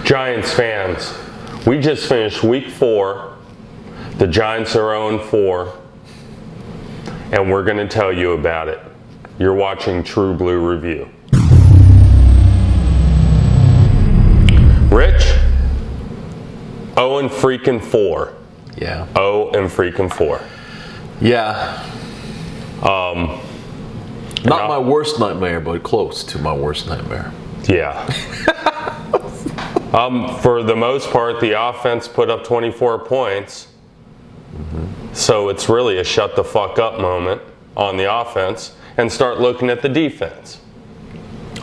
Giants fans, we just finished week 4. The Giants are 0-4, and we're going to tell you about it. You're watching True Blue Review. Rich, 0-4. Yeah. 0-4. Yeah. Not my worst nightmare, but close to my worst nightmare. Yeah. For the most part, the offense put up 24 points. So it's really a shut the fuck up moment on the offense and start looking at the defense.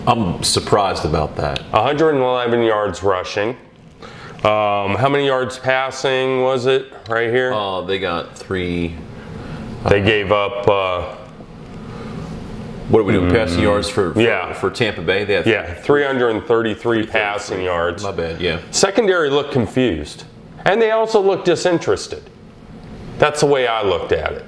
I'm surprised about that. 111 yards rushing. How many yards passing was it right here? They got 3. They gave up... what are we doing? Passing yards for Tampa Bay? They had 333 passing yards. My bad, yeah. Secondary looked confused. And they also looked disinterested. That's the way I looked at it.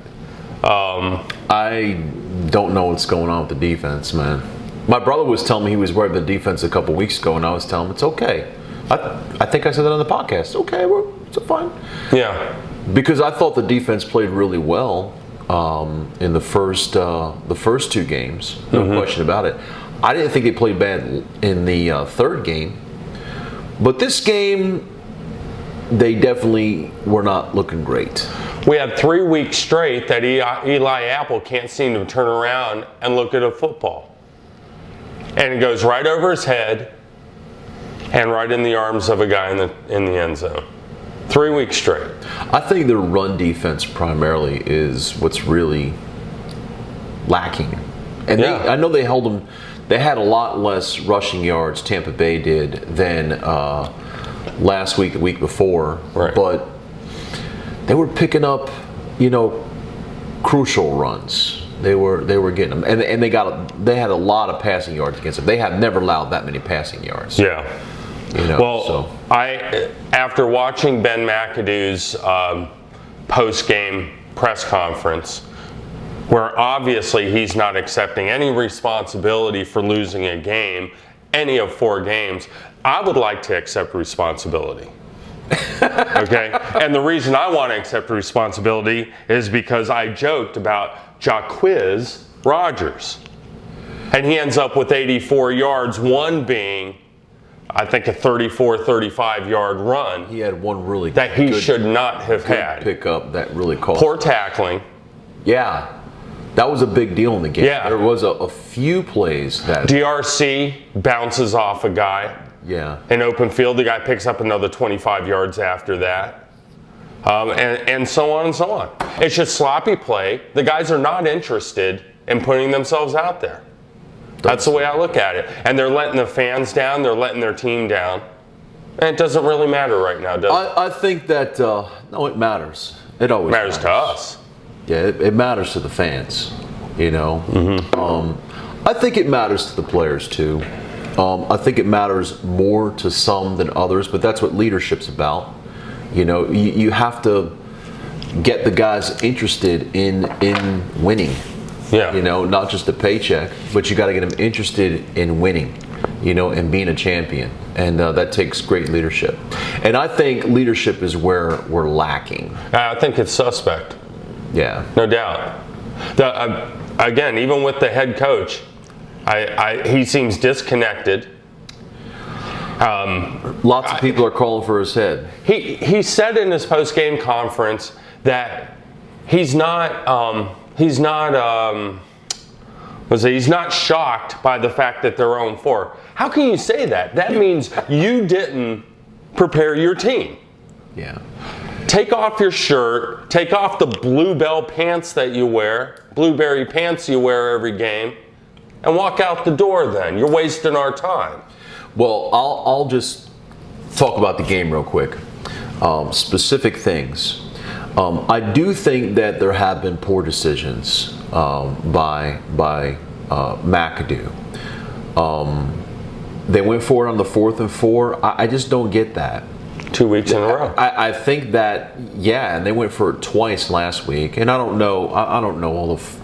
I don't know what's going on with the defense, man. My brother was telling me he was worried about the defense a couple weeks ago, and I was telling him it's okay. I think I said that on the podcast. Okay, it's fine. Yeah. Because I thought the defense played really well in the first 2 games. No question about it. I didn't think they played bad in the third game. But this game, they definitely were not looking great. We had 3 weeks straight that Eli Apple can't seem to turn around and look at a football. And it goes right over his head and right in the arms of a guy in the end zone. 3 weeks straight. I think their run defense primarily is what's really lacking. And I know they held them. They had a lot less rushing yards, Tampa Bay did, than last week, the week before. Right. But they were picking up, crucial runs. They were getting them, and they had a lot of passing yards against them. They have never allowed that many passing yards. Yeah. After watching Ben McAdoo's post-game press conference, where obviously he's not accepting any responsibility for losing a game, any of 4 games, I would like to accept responsibility. Okay? And the reason I want to accept responsibility is because I joked about Jacquizz Rodgers. And he ends up with 84 yards, one being, I think, a 35-yard run. He had one really that he should not have had. Pick up that really cost. Poor tackling. Yeah. That was a big deal in the game. Yeah. There was a few plays that... DRC bounces off a guy. Yeah. In open field, the guy picks up another 25 yards after that. And so on and so on. It's just sloppy play. The guys are not interested in putting themselves out there. That's the way I look at it. And they're letting the fans down. They're letting their team down. And it doesn't really matter right now, does it? I think that, no, it matters. It always matters. To us. Yeah, it matters to the fans, I think it matters to the players, too. I think it matters more to some than others, but that's what leadership's about. You have to get the guys interested in winning. Yeah. Not just a paycheck, but you got to get them interested in winning, and being a champion. And that takes great leadership. And I think leadership is where we're lacking. I think it's suspect. Yeah. No doubt. Again, even with the head coach, he seems disconnected. Lots of people are calling for his head. He said in his post-game conference that he's not shocked by the fact that they're 0-4. How can you say that? That means you didn't prepare your team. Yeah. Take off your shirt, take off the bluebell pants that you wear, blueberry pants you wear every game, and walk out the door then. You're wasting our time. Well, I'll just talk about the game real quick. Specific things. I do think that there have been poor decisions by McAdoo. They went for it on the 4th and 4. I just don't get that. 2 weeks in a row. I think that, and they went for it twice last week, and I don't know all of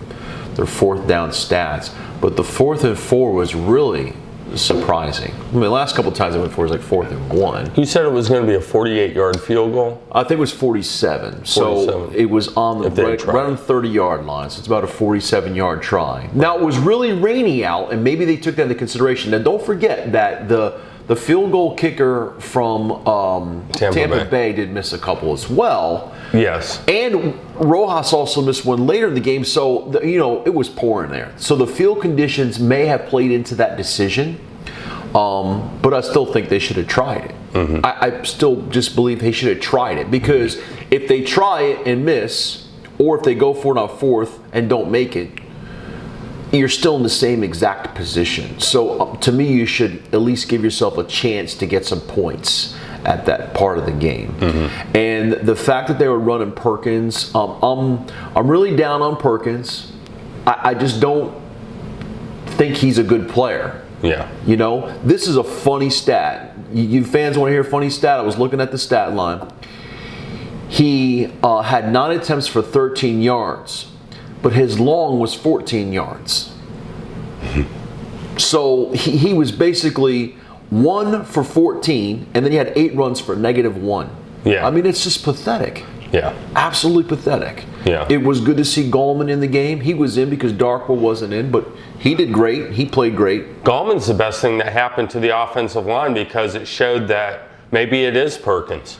their 4th down stats, but the 4th and 4 was really surprising. I mean, the last couple of times I went for it was like 4th and 1. You said it was going to be a 48-yard field goal? I think it was 47. So it was on the right on the 30-yard line. So it's about a 47-yard try. Now, it was really rainy out, and maybe they took that into consideration. Now, don't forget that the field goal kicker from Tampa Bay did miss a couple as well. Yes. And Rojas also missed one later in the game, so it was pouring there. So the field conditions may have played into that decision, but I still think they should have tried it. Mm-hmm. I still just believe they should have tried it, because if they try it and miss, or if they go for it on 4th and don't make it, you're still in the same exact position. So to me, you should at least give yourself a chance to get some points at that part of the game. Mm-hmm. And the fact that they were running Perkins, I'm really down on Perkins. I just don't think he's a good player. Yeah. This is a funny stat. You fans want to hear a funny stat? I was looking at the stat line. He had 9 attempts for 13 yards. But his long was 14 yards. So he was basically 1 for 14, and then he had 8 runs for -1. Yeah. I mean, it's just pathetic. Yeah. Absolutely pathetic. Yeah. It was good to see Gallman in the game. He was in because Darkwa wasn't in, but he did great. He played great. Gallman's the best thing that happened to the offensive line, because it showed that maybe it is Perkins.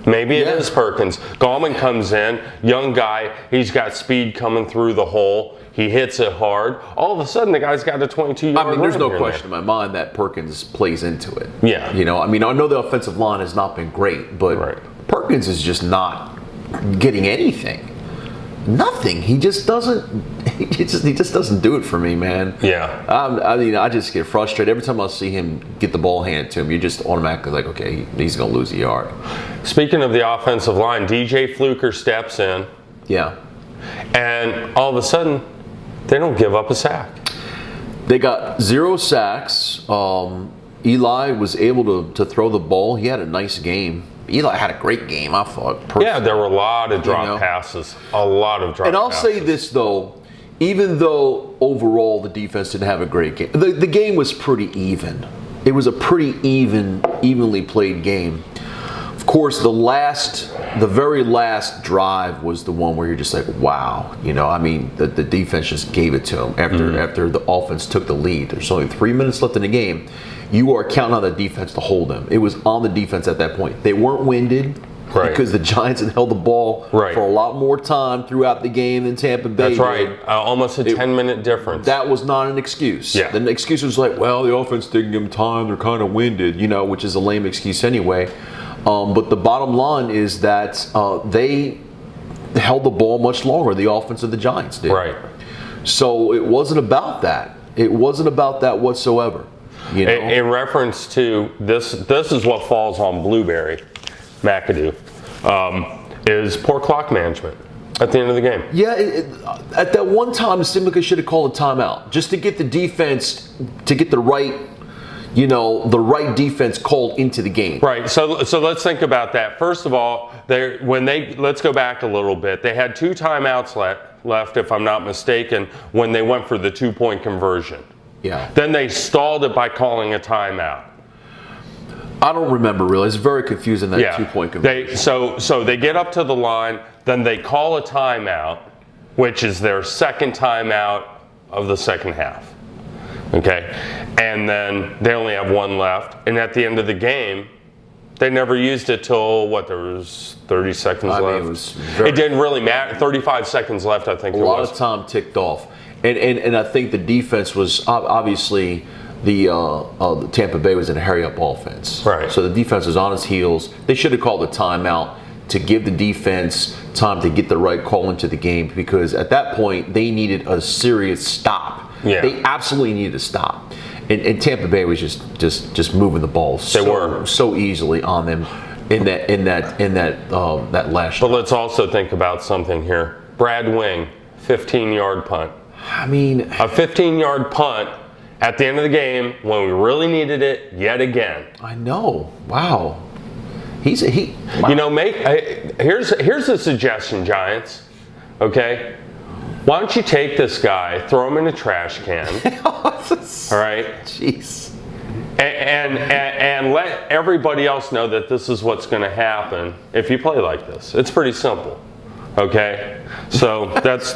Maybe it is Perkins. Gallman comes in, young guy. He's got speed coming through the hole. He hits it hard. All of a sudden, the guy's got a 22-yard run. I mean, there's no question in my mind that Perkins plays into it. Yeah. I know the offensive line has not been great, but Perkins is just not getting anything. Nothing. He just doesn't. He just doesn't do it for me, man. Yeah. I just get frustrated every time I see him get the ball handed to him. You're just automatically like, okay, he's gonna lose a yard. Speaking of the offensive line, DJ Fluker steps in. Yeah. And all of a sudden, they don't give up a sack. They got 0 sacks. Eli was able to throw the ball. He had a nice game. Eli had a great game, I thought. Yeah, there were a lot of drop passes. A lot of drop passes. And I'll say this, though. Even though overall the defense didn't have a great game, the game was pretty even. It was a pretty evenly played game. Of course, the very last drive was the one where you're just like, wow. The defense just gave it to them after the offense took the lead. There's only 3 minutes left in the game. You are counting on the defense to hold them. It was on the defense at that point. They weren't winded because the Giants had held the ball for a lot more time throughout the game than Tampa Bay. That's right. Almost a 10-minute difference. That was not an excuse. Yeah. The excuse was like, well, the offense didn't give them time. They're kind of winded, which is a lame excuse anyway. But the bottom line is that they held the ball much longer. The offense of the Giants did. Right. So it wasn't about that. It wasn't about that whatsoever. In reference to this is what falls on Blueberry McAdoo, is poor clock management at the end of the game. Yeah, at that one time, Simlica should have called a timeout just to get the defense to get the right defense called into the game. Right. So let's think about that. First of all, let's go back a little bit. They had 2 timeouts left, if I'm not mistaken, when they went for the 2-point conversion. Yeah. Then they stalled it by calling a timeout. I don't remember really. It's very confusing, that 2-point conversion. So they get up to the line, then they call a timeout, which is their second timeout of the second half. Okay? And then they only have 1 left. And at the end of the game, they never used it till, there was 30 seconds left. It didn't really matter. 35 seconds left, I think it was. A lot of time ticked off. And I think the defense was obviously the Tampa Bay was in a hurry-up offense. Right. So the defense was on its heels. They should have called a timeout to give the defense time to get the right call into the game, because at that point they needed a serious stop. Yeah. They absolutely needed to stop. And Tampa Bay was just moving the ball so easily on them in that last shot. But let's also think about something here. Brad Wing, 15-yard punt. I mean, a 15-yard punt at the end of the game when we really needed it yet again. I know. Wow. Wow. Here's a suggestion, Giants. Okay? Why don't you take this guy, throw him in a trash can, all right? Jeez. And let everybody else know that this is what's going to happen if you play like this. It's pretty simple. Okay, so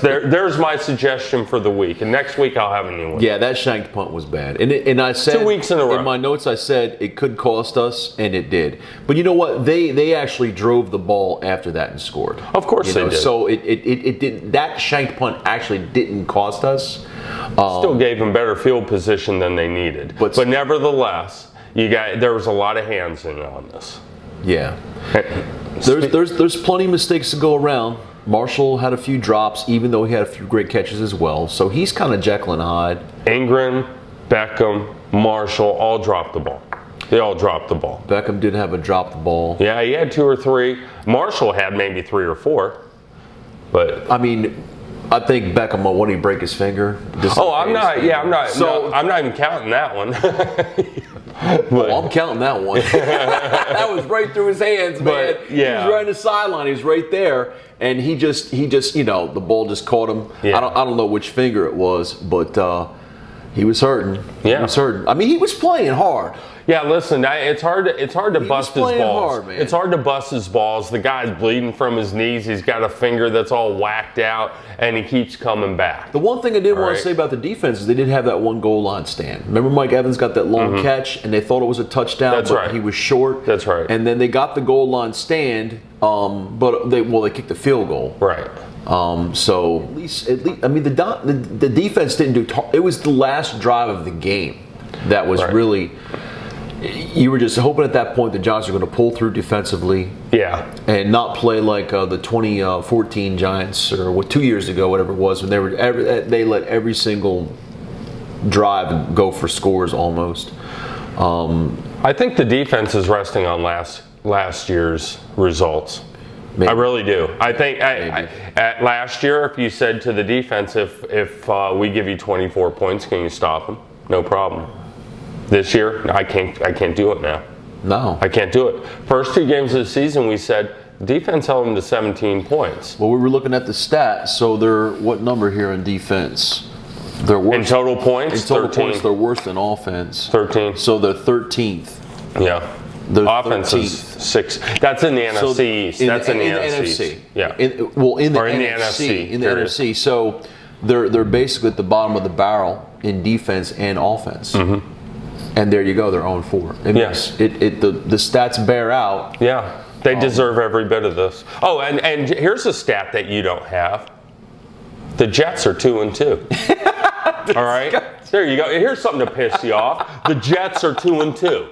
there's my suggestion for the week, and next week I'll have a new one. Yeah, that shanked punt was bad, and I said 2 weeks in a row. In my notes, I said it could cost us, and it did. But you know what? They actually drove the ball after that and scored. Of course they did. So it didn't. That shanked punt actually didn't cost us. Still gave them better field position than they needed, but nevertheless, there was a lot of hands in on this. Yeah, there's plenty of mistakes to go around. Marshall had a few drops, even though he had a few great catches as well. So he's kind of Jekyll and Hyde. Ingram, Beckham, Marshall all dropped the ball. They all dropped the ball. Beckham did have a drop the ball. Yeah, he had 2 or 3. Marshall had maybe 3 or 4. But I mean, I think Beckham, when he break his finger. I'm not even counting that one. I'm counting that one. That was right through his hands, man. Yeah. He was right on the sideline. He was right there, and he just, the ball just caught him. Yeah. I don't know which finger it was, but he was hurting. Yeah. He was hurting. I mean, he was playing hard. Yeah, listen, it's hard to bust his balls. Hard, man. It's hard to bust his balls. The guy's bleeding from his knees. He's got a finger that's all whacked out, and he keeps coming back. The one thing I did want to say about the defense is they did have that one goal line stand. Remember Mike Evans got that long catch, and they thought it was a touchdown, but he was short. That's right. And then they got the goal line stand, but they kicked the field goal. Right. So at least, I mean, the defense didn't do. It was the last drive of the game that was really. You were just hoping at that point the Giants were going to pull through defensively, and not play like the 2014 Giants or 2 years ago, whatever it was, when they let every single drive go for scores almost. I think the defense is resting on last year's results. Maybe. I really do. I think at last year, if you said to the defense, if we give you 24 points, can you stop them? No problem. This year, I can't do it now. No. I can't do it. First 2 games of the season, we said defense held them to 17 points. Well, we were looking at the stats. So they're what number here in defense? They're worse. In total points, in total 13. Points, they're worse than offense. 13. So they're 13th. Yeah. They're offense 13th. is 6. That's in the NFC East. That's in the NFC. Yeah. In the NFC. In the NFC. So they're basically at the bottom of the barrel in defense and offense. Mm-hmm. And there you go, they're 0-4. Yes. The stats bear out. Yeah, they deserve every bit of this. Oh, and here's a stat that you don't have. The Jets are 2-2. All right? There you go. Here's something to piss you off. The Jets are 2-2.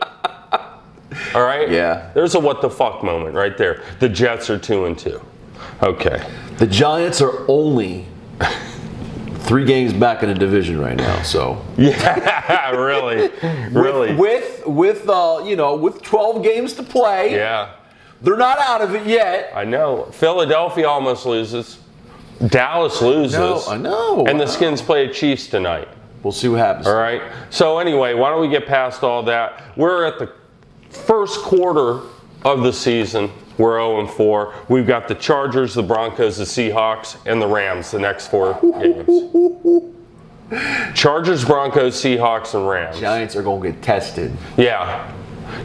All right? Yeah. There's a what the fuck moment right there. The Jets are 2-2. Okay. The Giants are only 3 games back in the division right now, so yeah, really. With 12 games to play, they're not out of it yet. I know. Philadelphia almost loses. Dallas loses. No, I know. And the Skins play Chiefs tonight. We'll see what happens. All right. So anyway, why don't we get past all that? We're at the first quarter of the season. We're 0-4. We've got the Chargers, the Broncos, the Seahawks, and the Rams the next 4 games. Chargers, Broncos, Seahawks, and Rams. Giants are going to get tested. Yeah.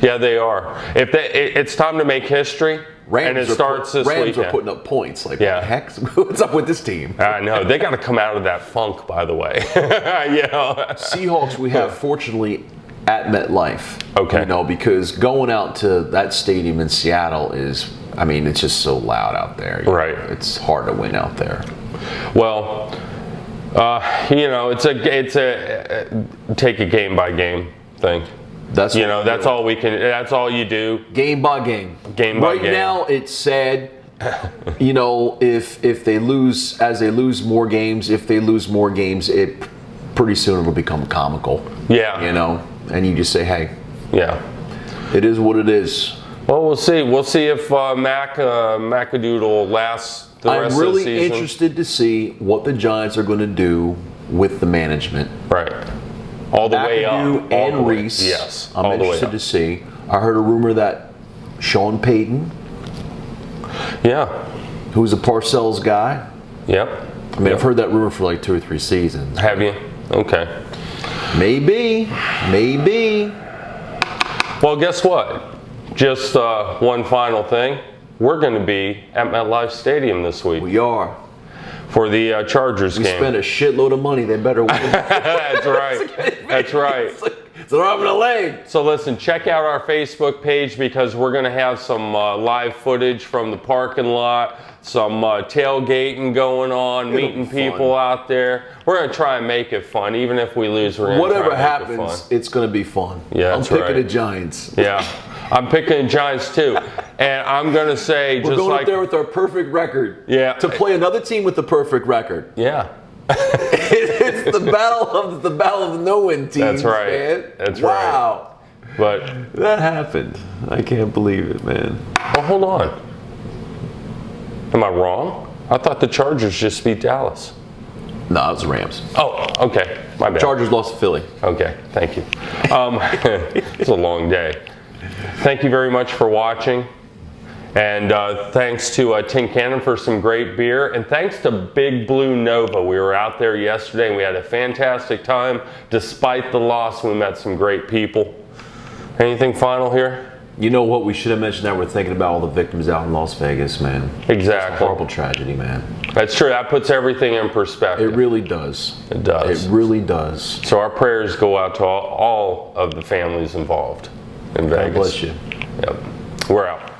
Yeah, they are. It's time to make history, and it starts this weekend. Rams are putting up points. Like, what the heck? What's up with this team? I know. They got to come out of that funk, by the way. Seahawks, we have, fortunately, at MetLife. Okay. Because going out to that stadium in Seattle is, it's just so loud out there. Right. It's hard to win out there. Well, it's a take a game by game thing. That's that's all we can. That's all you do. Game by game. Game by game. Right now, it's sad. If they lose, as they lose more games, it pretty soon it will become comical. Yeah. And you just say, hey. Yeah. It is what it is. Well, we'll see. We'll see if Macadoodle lasts the rest of the season. I'm really interested to see what the Giants are going to do with the management. Right. All the way up. And Reese. Yes. I'm interested to see. I heard a rumor that Sean Payton, who's a Parcells guy, I mean, I've heard that rumor for like 2 or 3 seasons. Have you? Okay. Maybe. Well, guess what? Just one final thing. We're going to be at MetLife Stadium this week We are. for the Chargers We game. spent a shitload of money. They better win. That's right. That's right. It's an arm and a leg. So listen, check out our Facebook page because we're going to have some live footage from the parking lot, some tailgating going on, meeting people out there. We're going to try and make it fun. Even if we lose, we're going to try Whatever and make it happens, fun. it's going to be fun. Yeah, I'm that's picking right. the Giants. Yeah, I'm picking the Giants too. And I'm going to say We're just going like... up there with our perfect record. Yeah. To play another team with the perfect record. Yeah. It's the battle of the no-win teams. That's right. Man. That's wow. right. But... That happened. I can't believe it, man. Well, hold on. Am I wrong? I thought the Chargers just beat Dallas. No, it was the Rams. Oh, okay. My bad. Chargers lost to Philly. Okay, thank you. It's a long day. Thank you very much for watching. And thanks to Tin Cannon for some great beer. And thanks to Big Blue Nova. We were out there yesterday and we had a fantastic time. Despite the loss, we met some great people. Anything final here? You know what? We should have mentioned that we're thinking about all the victims out in Las Vegas, man. Exactly. Horrible tragedy, man. That's true. That puts everything in perspective. It really does. It does. It really does. So our prayers go out to all of the families involved in Vegas. God bless you. Yep. We're out.